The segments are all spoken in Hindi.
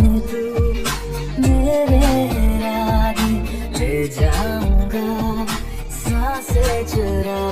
जाने तू मेरे राह ले जाऊंगा सांसें चुरा।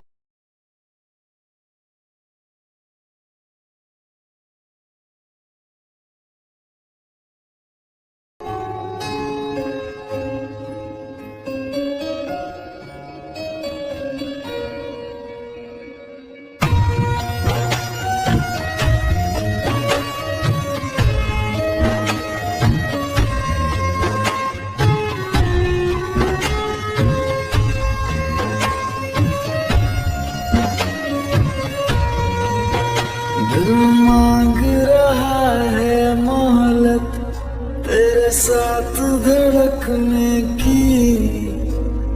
दिल मांग रहा है मोहलत तेरे साथ धड़कने की,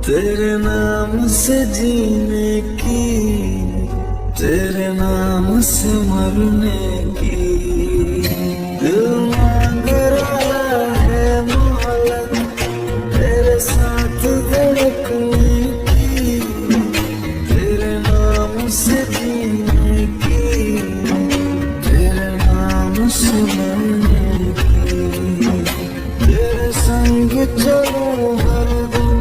तेरे नाम से जीने की, तेरे नाम से मरने की। दिल मांग रहा है मोहलत तेरे साथ धड़कने की, तेरे नाम से जीने की, से मरने की। तेरे संग चलो हरदम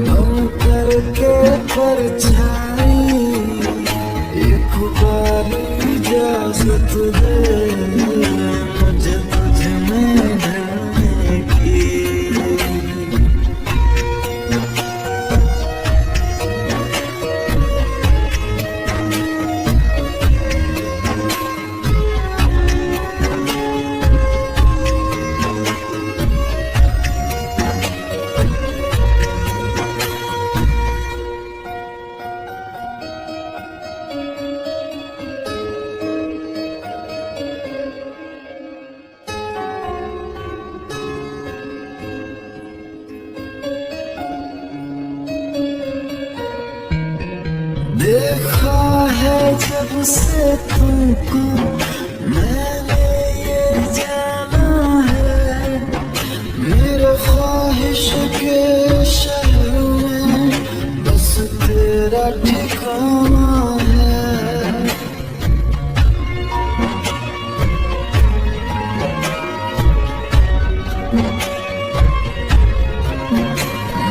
गम करके परछाई, एक बार इजाजत दे मुझे तुझ में ढलने की। देखा है जब से तुमको मैंने ये जाना है, मेरे ख्वाहिश के शहर में बस तेरा ठिकाना है।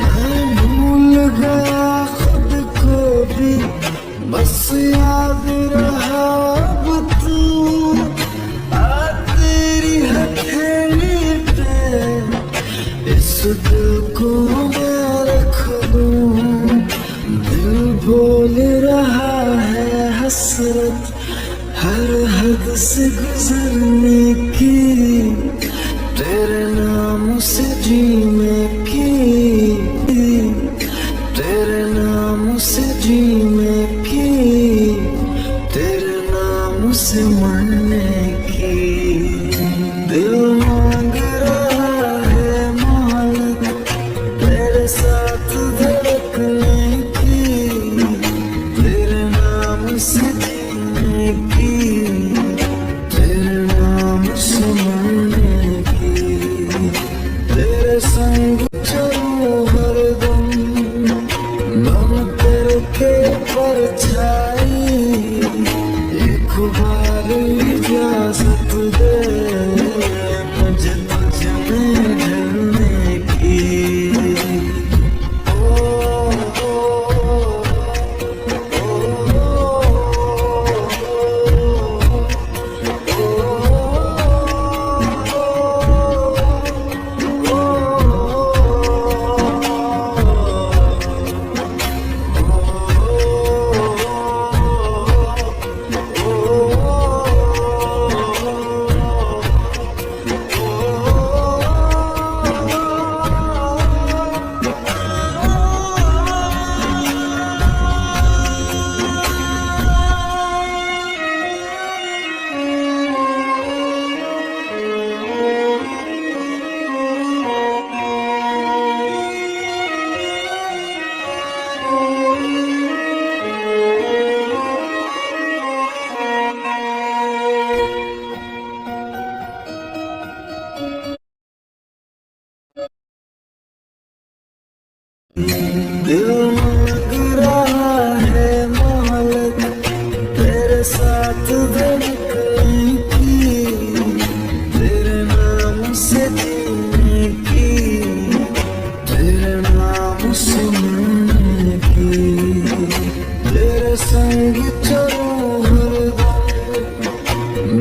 मैं भूल गया खुद को भी, बस याद रहा अब तू से जीने की, तेरे नाम से मरने की, तेरे संग चलूं हरदम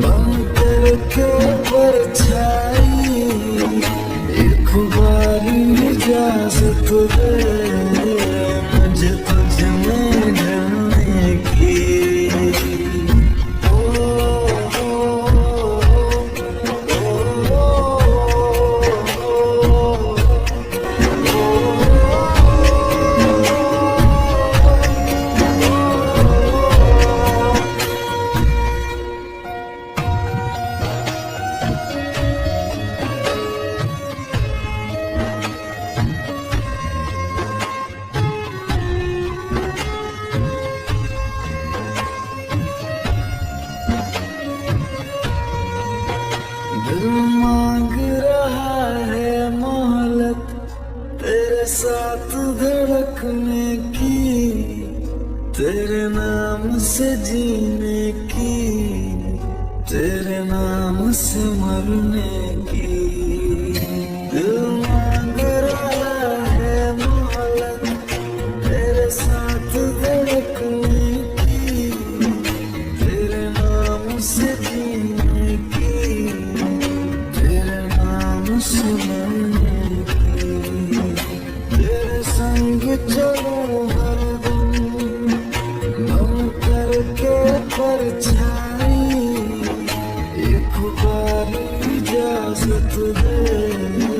बन करके परछाई। एक बारी इजाजत दे मुझे तुझ में ढलने की। दिल मांग रहा है मोहलत तेरे साथ धड़कने की, तेरे नाम से जीने की, तेरे नाम से मरने की। दिल मांग रहा है मोहलत तेरे साथ धड़कने की, तेरे नाम से जीने की, तेरे नाम से मरने की। तेरे संग चलूं हरदम बन करके परछाई। एक बार इजाजत दे